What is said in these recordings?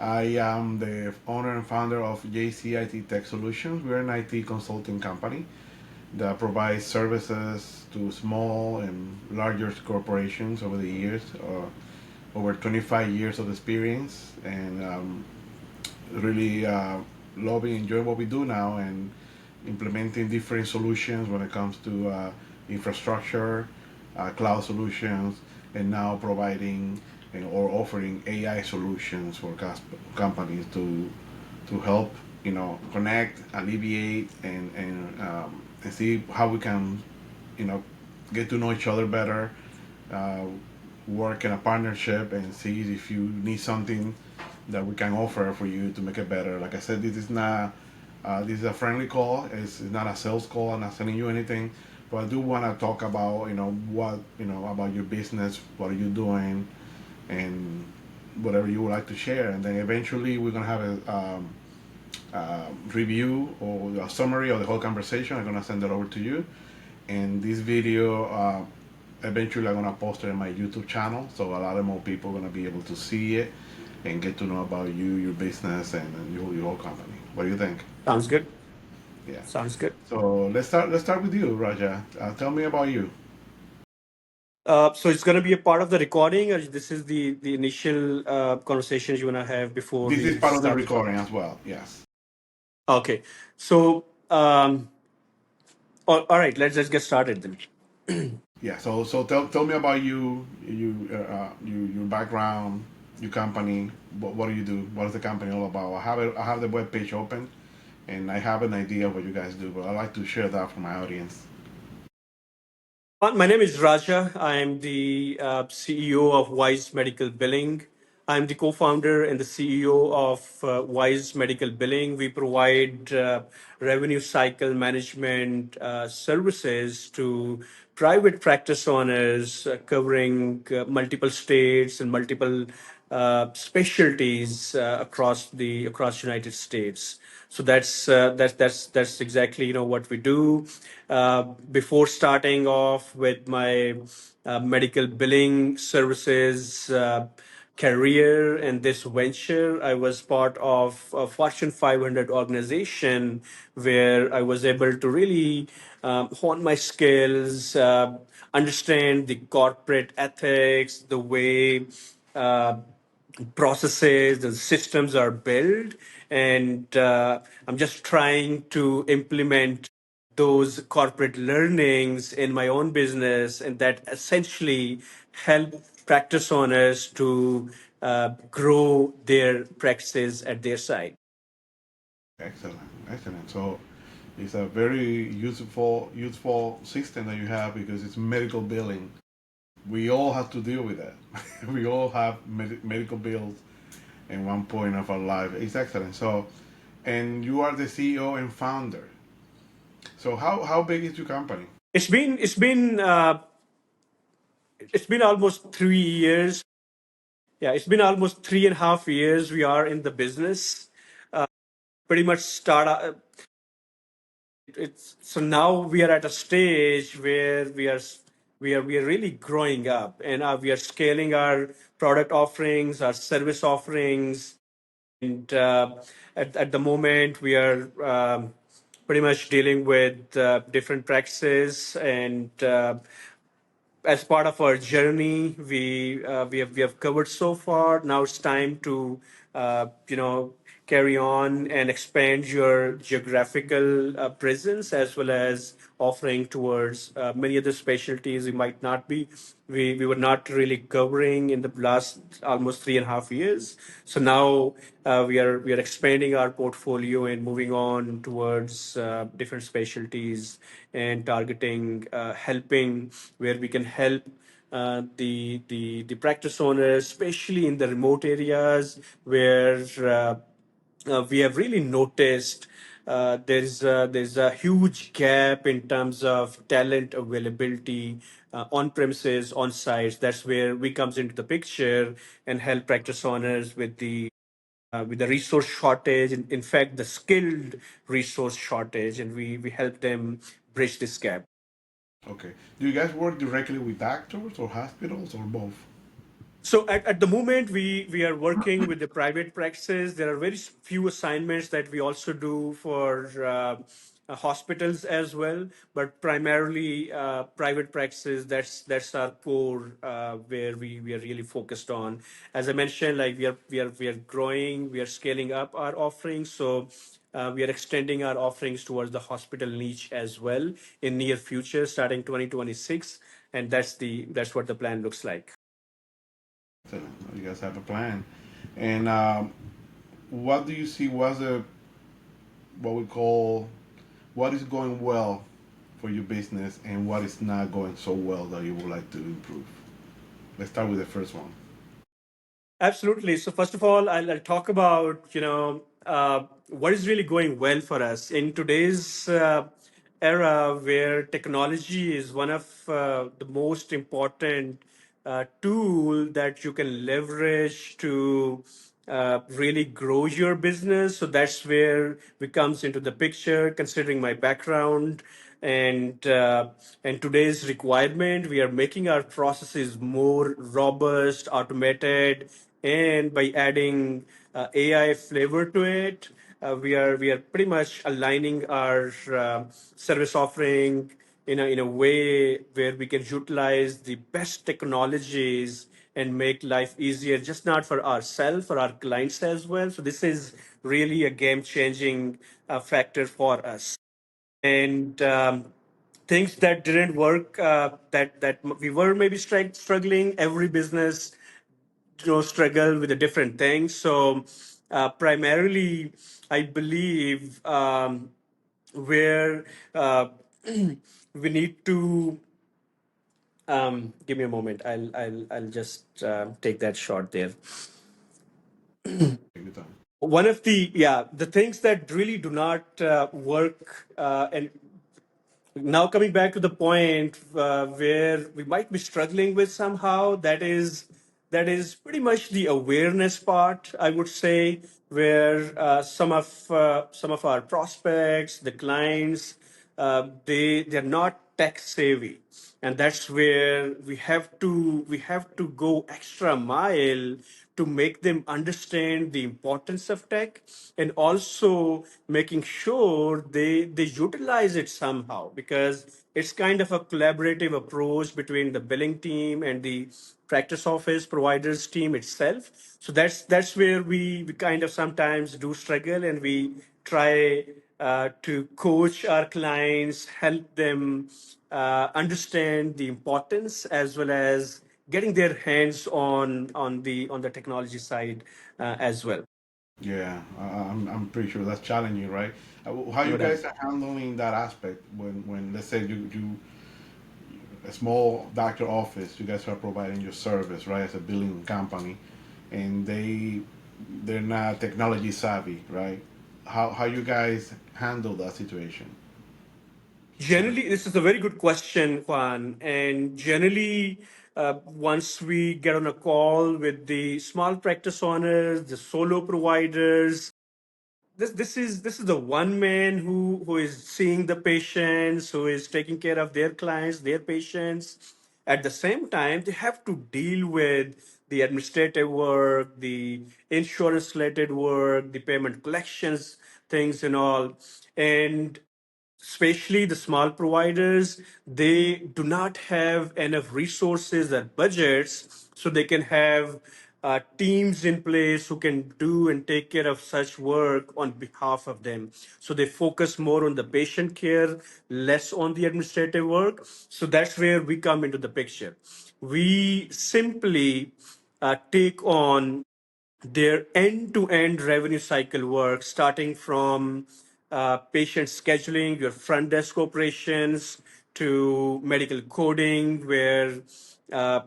I am the owner and founder of JC IT Tech Solutions. We're an IT consulting company that provides services to small and larger corporations over the years, over 25 years of experience, and really loving, enjoying what we do now, and implementing different solutions when it comes to infrastructure, cloud solutions, and now providing or offering AI solutions for companies to help connect, alleviate, and see how we can you know get to know each other better, uh, work in a partnership, and see if you need something that we can offer for you to make it better. Like I said, this is a friendly call. It's not a sales call. I'm not selling you anything, but I do want to talk about what about your business. What are you doing, and whatever you would like to share. And then eventually we're gonna have a review or a summary of the whole conversation. I'm gonna send it over to you. And this video, eventually I'm gonna post it in my YouTube channel, so a lot of more people are gonna be able to see it and get to know about you, your business, and your whole company. What do you think? Sounds good. Yeah. Sounds good. So let's start with you, Raja. Tell me about you. So it's going to be a part of the recording, or this is the initial conversations you want to have before This is we part of the start the topic? recording as well. Yes. Okay. So, all right, let's get started then. Yeah. So tell me about your background, your company. What do you do? What is the company all about? I have the web page open, and I have an idea of what you guys do, but I like to share that for my audience. My name is Raja. I am the CEO of Wise Medical Billing. I'm the co-founder and the CEO of Wise Medical Billing. We provide revenue cycle management services to private practice owners covering multiple states and multiple specialties across United States. So that's exactly what we do. Before starting off with my medical billing services career and this venture, I was part of a Fortune 500 organization where I was able to really hone my skills, understand the corporate ethics, the way uh, processes and systems are built, and I'm just trying to implement those corporate learnings in my own business, and that essentially help practice owners to grow their practices at their side. Excellent, excellent. So it's a very useful system that you have because it's medical billing. We all have to deal with that. We all have medical bills in one point of our life. It's excellent. So, and you are the CEO and founder. So how big is your company? It's been almost 3 years. Yeah, it's been almost 3.5 years we are in the business. Pretty much it's so now we are at a stage where we are really growing up, and we are scaling our product offerings, our service offerings, and at the moment we are pretty much dealing with different practices, and as part of our journey, we have covered so far. Now it's time to carry on and expand your geographical presence, as well as offering towards many other specialties we were not really covering in the last almost 3.5 years. So now we are expanding our portfolio and moving on towards different specialties and targeting helping where we can help the practice owners, especially in the remote areas where we have really noticed there's a huge gap in terms of talent availability on premises, on sites. That's where we comes into the picture and help practice owners with the resource shortage, in fact, the skilled resource shortage, and we help them bridge this gap. Okay. Do you guys work directly with doctors or hospitals or both? So at the moment, we are working with the private practices. There are very few assignments that we also do for hospitals as well, but primarily private practices. That's our core where we are really focused on. As I mentioned, like we are growing, we are scaling up our offerings. So we are extending our offerings towards the hospital niche as well in near future, starting 2026, and that's what the plan looks like. So you guys have a plan. And what do you see was a what we call what is going well for your business and what is not going so well that you would like to improve? Let's start with the first one. Absolutely. So first of all, I'll talk about what is really going well for us in today's era, where technology is one of the most important tool that you can leverage to really grow your business. So that's where we comes into the picture. Considering my background and today's requirement, we are making our processes more robust, automated, and by adding AI flavor to it, we are pretty much aligning our service offering in a way where we can utilize the best technologies and make life easier, just not for ourselves, for our clients as well. So this is really a game changing factor for us. And things that didn't work, that we were maybe struggling. Every business struggle with the different things. So primarily, I believe where we need to give me a moment. I'll just take that shot there. Take your time. One of the things that really do not work, and now coming back to the point where we might be struggling with somehow, that is pretty much the awareness part, I would say, where some of our prospects, the clients, they're not tech savvy, and that's where we have to go extra mile to make them understand the importance of tech, and also making sure they utilize it somehow, because it's kind of a collaborative approach between the billing team and the practice office providers team itself. So that's where we kind of sometimes do struggle, and we try to coach our clients, help them understand the importance, as well as getting their hands on the technology side as well. Yeah, I'm pretty sure that's challenging, right? How you No doubt. guys are handling that aspect when let's say you a small doctor office, you guys are providing your service, right, as a billing company, and they're not technology savvy, right? How you guys handle that situation? Generally, this is a very good question, Juan. And generally, once we get on a call with the small practice owners, the solo providers, this is the one man who is seeing the patients, who is taking care of their clients, their patients. At the same time, they have to deal with the administrative work, the insurance related work, the payment collections things and all. And especially the small providers, they do not have enough resources and budgets, so they can have teams in place who can do and take care of such work on behalf of them. So they focus more on the patient care, less on the administrative work. So that's where we come into the picture. We simply take on their end-to-end revenue cycle work, starting from patient scheduling, your front desk operations, to medical coding, where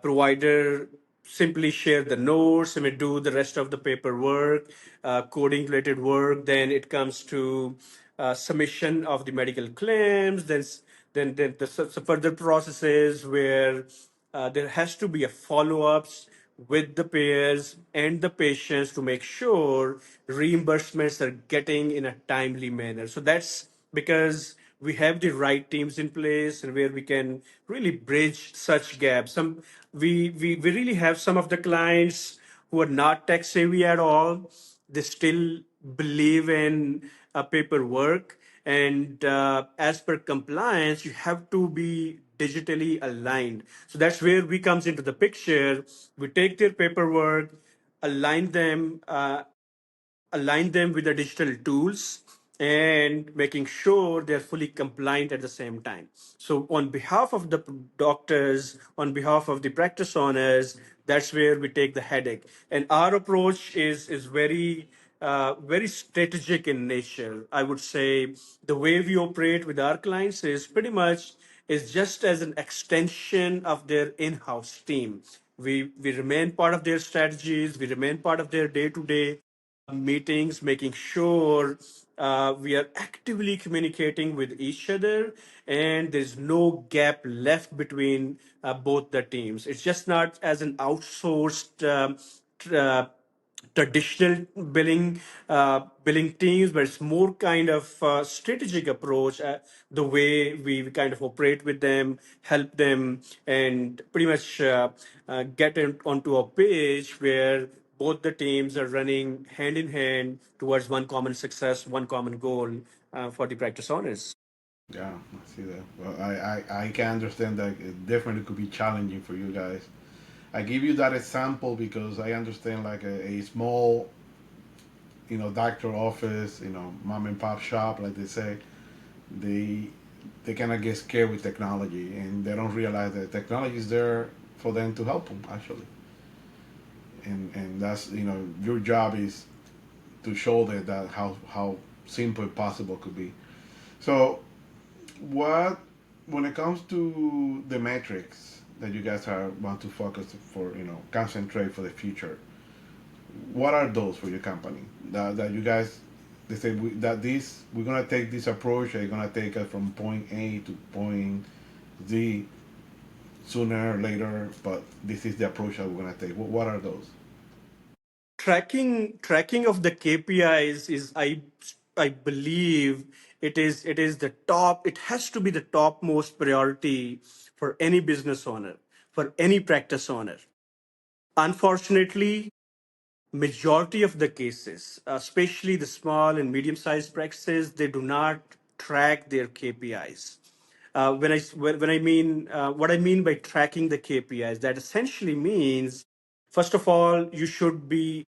provider simply share the notes and we do the rest of the paperwork, coding related work. Then it comes to submission of the medical claims. Then the further processes where there has to be a follow-ups with the payers and the patients to make sure reimbursements are getting in a timely manner. So that's because we have the right teams in place and where we can really bridge such gaps. We really have some of the clients who are not tech savvy at all. They still believe in paperwork, and as per compliance, you have to be digitally aligned. So that's where we comes into the picture. We take their paperwork, align them. Align them with the digital tools and making sure they're fully compliant at the same time. So, on behalf of the doctors, on behalf of the practice owners, that's where we take the headache. And our approach is very strategic in nature. I would say the way we operate with our clients is pretty much is just as an extension of their in-house team. We remain part of their strategies. We remain part of their day-to-day meetings, making sure we are actively communicating with each other and there's no gap left between both the teams. It's just not as an outsourced traditional billing teams, but it's more kind of strategic approach. The way we kind of operate with them, help them, and pretty much get onto a page where both the teams are running hand in hand towards one common success, one common goal for the practice owners. Yeah, I see that. Well, I can understand that it definitely could be challenging for you guys. I give you that example because I understand like a small, doctor office, mom and pop shop, like they say, they they kind of get scared with technology and they don't realize that technology is there for them to help them actually. And that's your job is to show that how simple possible could be. So what when it comes to the metrics that you guys are want to focus for concentrate for the future, what are those for your company that you guys they say that this we're gonna take this approach, they're gonna take us from point A to point Z sooner or later, but this is the approach that we're gonna take. What are those? Tracking of the KPIs is I believe it is the top. It has to be the topmost priority for any business owner, for any practice owner. Unfortunately, majority of the cases, especially the small and medium-sized practices, they do not track their KPIs. When I mean what I mean by tracking the KPIs, that essentially means, first of all, you should be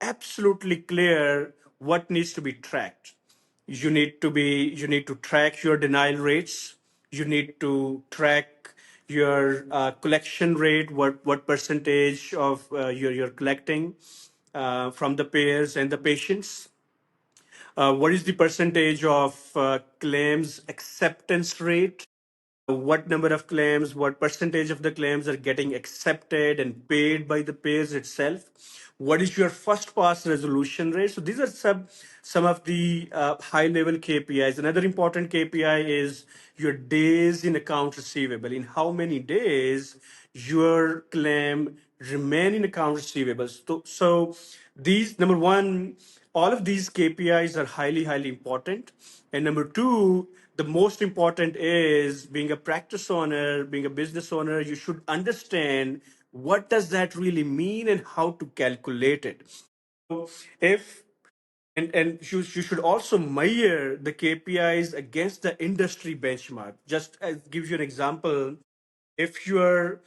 absolutely clear what needs to be tracked. You need to track your denial rates. You need to track your collection rate, what percentage of you're collecting from the payers and the patients. What is the percentage of claims acceptance rate? What number of claims, what percentage of the claims are getting accepted and paid by the payers itself? What is your first pass resolution rate? So these are some of the high level KPIs. Another important KPI is your days in account receivable. In how many days your claim remain in account receivable. So these, number one, all of these KPIs are highly important. And number two, the most important is being a practice owner, being a business owner, you should understand what does that really mean and how to calculate it. If and you should also measure the KPIs against the industry benchmark. Just as gives you an example, if your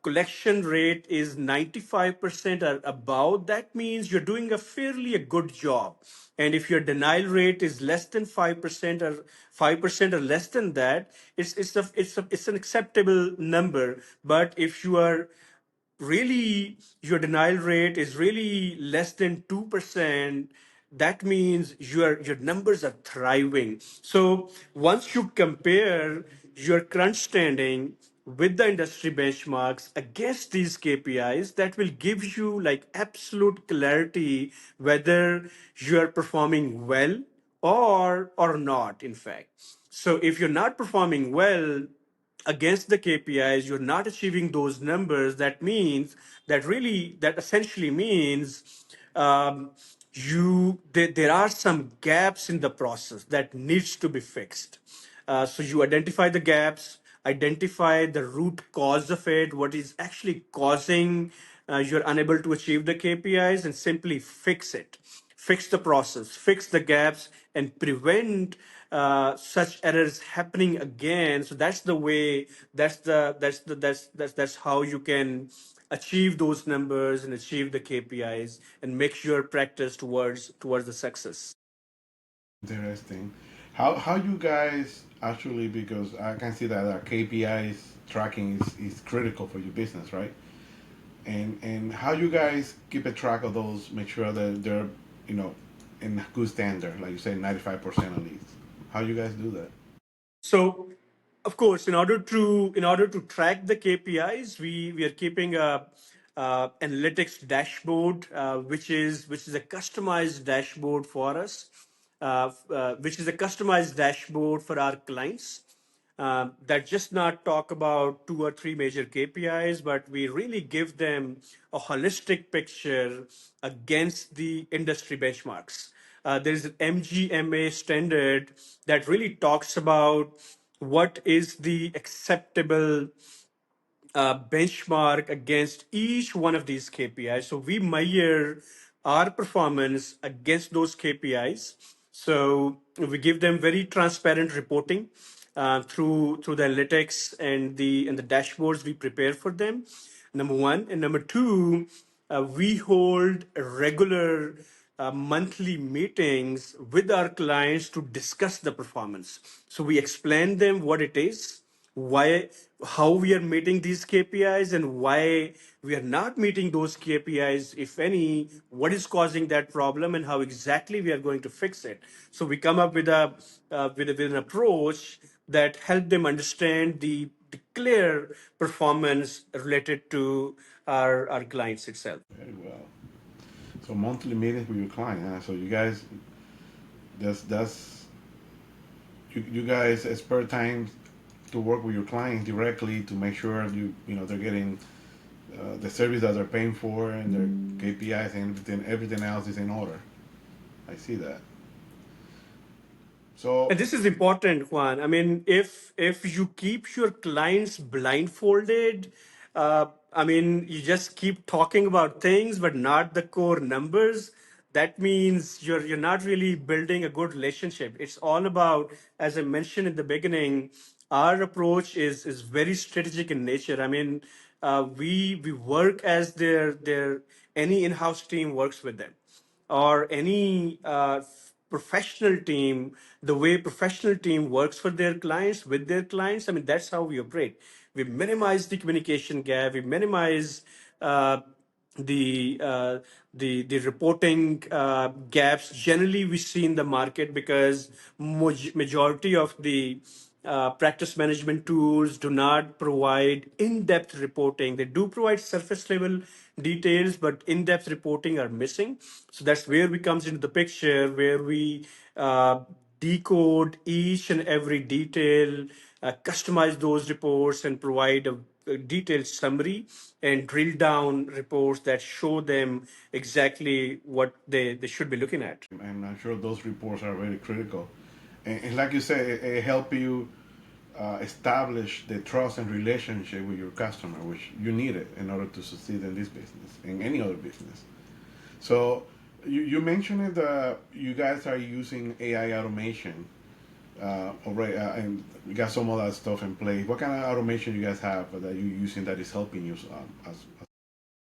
collection rate is 95% or above, that means you're doing a good job. And if your denial rate is less than 5% or 5% or less than that, it's an acceptable number. But if you are really your denial rate is really less than 2%, that means your numbers are thriving. So once you compare your current standing with the industry benchmarks against these KPIs, that will give you like absolute clarity whether you are performing well or not, in fact. So if you're not performing well against the KPIs, you're not achieving those numbers, that essentially means there are some gaps in the process that needs to be fixed. So you identify the gaps, identify the root cause of it, what is actually causing you're unable to achieve the KPIs, and simply fix it, fix the process, fix the gaps, and prevent such errors happening again. So that's the way. That's how you can achieve those numbers and achieve the KPIs and make your practice towards the success. Interesting. How you guys actually, because I can see that KPIs tracking is critical for your business, right? And how you guys keep a track of those, make sure that they're, you know, in good standard, like you say, 95% at least. How you guys do that? So, of course, in order to track the KPIs, we are keeping a analytics dashboard, which is a customized dashboard for us, which is a customized dashboard for our clients. That just not talk about two or three major KPIs, but we really give them a holistic picture against the industry benchmarks. There is an MGMA standard that really talks about what is the acceptable benchmark against each one of these KPIs. So we measure our performance against those KPIs. So we give them very transparent reporting through the analytics and the dashboards we prepare for them. Number one, and number two, we hold regular monthly meetings with our clients to discuss the performance. So we explain them what it is, why, how we are meeting these KPIs, and why we are not meeting those KPIs, if any, what is causing that problem, and how exactly we are going to fix it. So we come up with with an approach that help them understand the clear performance related to our clients itself. Very well. So monthly meetings with your client. Huh? So you guys, that's you guys spare time to work with your clients directly to make sure you know they're getting the service that they're paying for and their KPIs and everything else is in order. I see that. So And this is important, Juan. I mean, if you keep your clients blindfolded, I mean, you just keep talking about things but not the core numbers. That means you're not really building a good relationship. It's all about, as I mentioned in the beginning, our approach is very strategic in nature. I mean, we work as their any in-house team works with them, or any professional team, the way professional team works for their clients, with their clients. I mean, that's how we operate. We minimize the communication gap. We minimize uh, the reporting gaps generally we see in the market, because majority of the practice management tools do not provide in-depth reporting. They do provide surface level details, but in-depth reporting are missing. So that's where we comes into the picture, where we decode each and every detail, customize those reports, and provide a detailed summary and drill down reports that show them exactly what they should be looking at. and I'm sure those reports are very critical. And like you say, it help you establish the trust and relationship with your customer, which you need it in order to succeed in this business, in any other business. So you mentioned it, you guys are using AI automation already, and you got some of that stuff in place. What kind of automation you guys have that you're using that is helping you as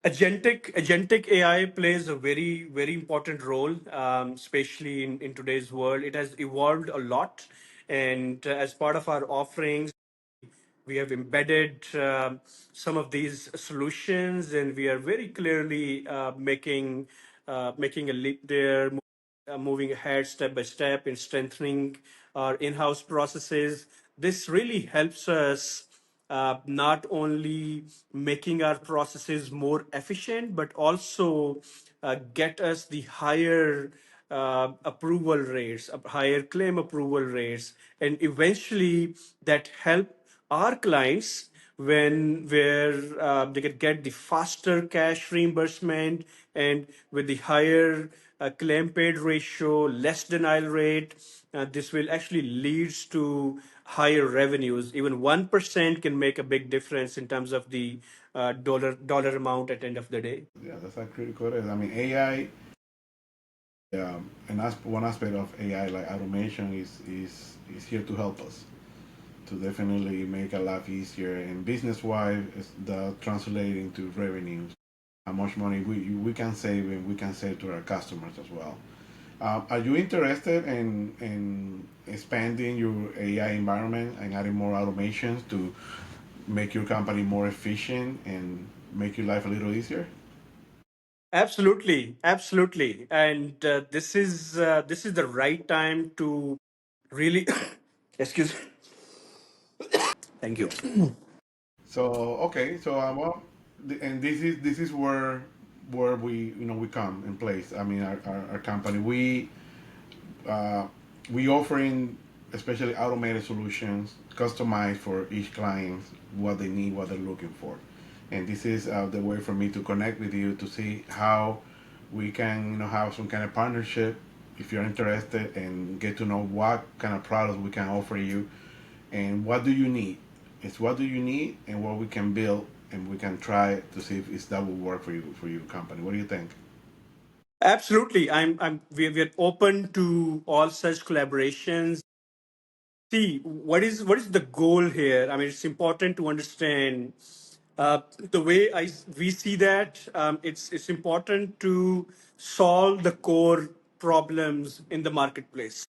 Agentic AI plays a very important role, especially in today's world. It has evolved a lot, and as part of our offerings, we have embedded some of these solutions, and we are very clearly making a leap there, moving ahead step by step in strengthening our in-house processes. This really helps us not only making our processes more efficient, but also get us the higher approval rates, higher claim approval rates, and eventually that help our clients when where they can get the faster cash reimbursement, and with the higher claim paid ratio, less denial rate. This will actually leads to higher revenues. Even 1% can make a big difference in terms of the dollar amount at the end of the day. Yeah, that's actually correct. I mean, AI, one aspect of AI, like automation, is here to help us to definitely make our life easier. And business wise, the translating to revenues, how much money we can save, and we can save to our customers as well. Are you interested in expanding your AI environment and adding more automations to make your company more efficient and make your life a little easier? Absolutely, absolutely, and this is the right time to really excuse. Thank you. So okay, so well, and this is where we come in place. I mean, our company, uh, we offering especially automated solutions customized for each client, what they need, what they're looking for. And this is the way for me to connect with you to see how we can have some kind of partnership if you're interested, and get to know what kind of products we can offer you and what do you need. It's what do you need and what we can build, and we can try to see if that will work for your company. What do you think? Absolutely, we're open to all such collaborations. See, what is the goal here? I mean, it's important to understand the way we see that. It's important to solve the core problems in the marketplace.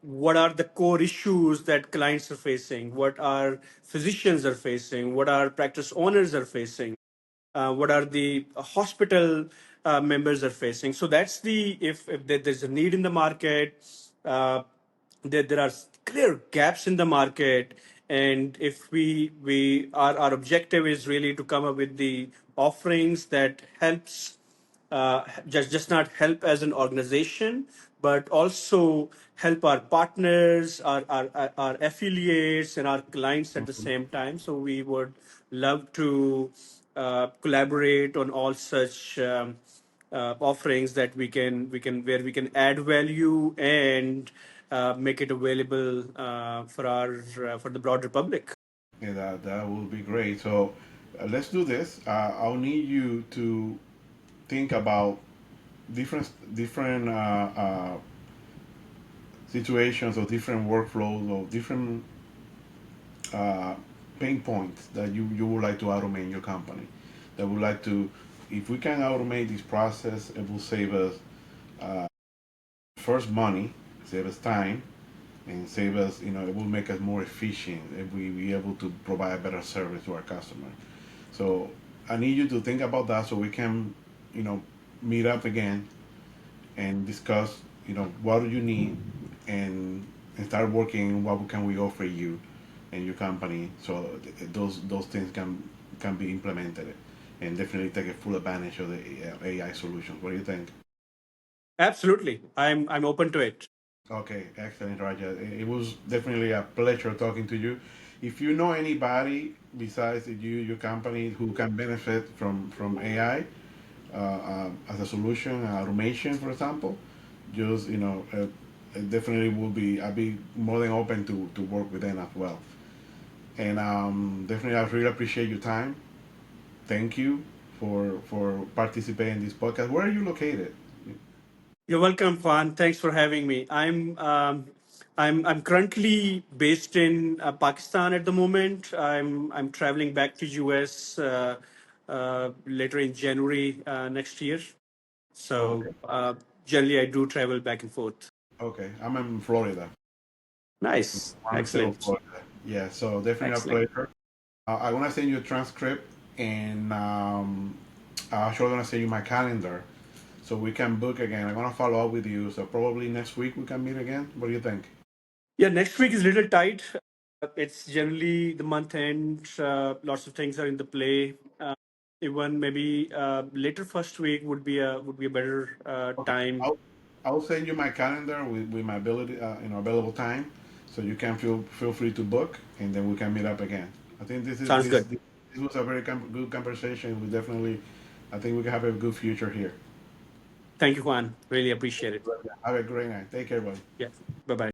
What are the core issues that clients are facing, what are physicians are facing, what are practice owners are facing, what are the hospital members are facing. So that's the if there's a need in the market, there are clear gaps in the market, and if our objective is really to come up with the offerings that helps just not help as an organization, but also help our partners, our affiliates, and our clients at the same time. So we would love to collaborate on all such offerings that we can where we can add value and make it available for the broader public. Yeah, that will be great. So let's do this. I'll need you to think about different situations or different workflows or different uh, pain points that you would like to automate in your company. That would like to, if we can automate this process, it will save us first money, save us time, and save us. It will make us more efficient if we be able to provide better service to our customer. So I need you to think about that so we can, you know, meet up again and discuss, what do you need, and start working what can we offer you and your company, so those things can be implemented, and definitely take a full advantage of the AI solutions. What do you think? Absolutely, I'm open to it. Okay, excellent, Raja. It was definitely a pleasure talking to you. If you know anybody besides your company who can benefit from AI as a solution, automation, for example, just it definitely will be. I'll be more than open to work with them as well. And definitely, I really appreciate your time. Thank you for participating in this podcast. Where are you located? You're welcome, Juan. Thanks for having me. I'm currently based in Pakistan at the moment. I'm traveling back to US later in January next year. So Okay. generally, I do travel back and forth. Okay, I'm in Florida. Nice, I'm still in excellent, Florida. Yeah, so definitely a excellent. pleasure. I'm gonna send you a transcript, and I'm actually gonna send you my calendar so we can book again. I'm gonna follow up with you. So probably next week we can meet again. What do you think? Yeah, next week is a little tight. It's generally the month end. Lots of things are in the play. Even maybe later first week would be a better Okay, time. I'll send you my calendar with my ability, available time, so you can feel free to book, and then we can meet up again. I think Sounds good. this was a very good conversation. We definitely, I think we can have a good future here. Thank you, Juan. Really appreciate it. Have a great night. Take care, buddy. Yeah. Bye bye.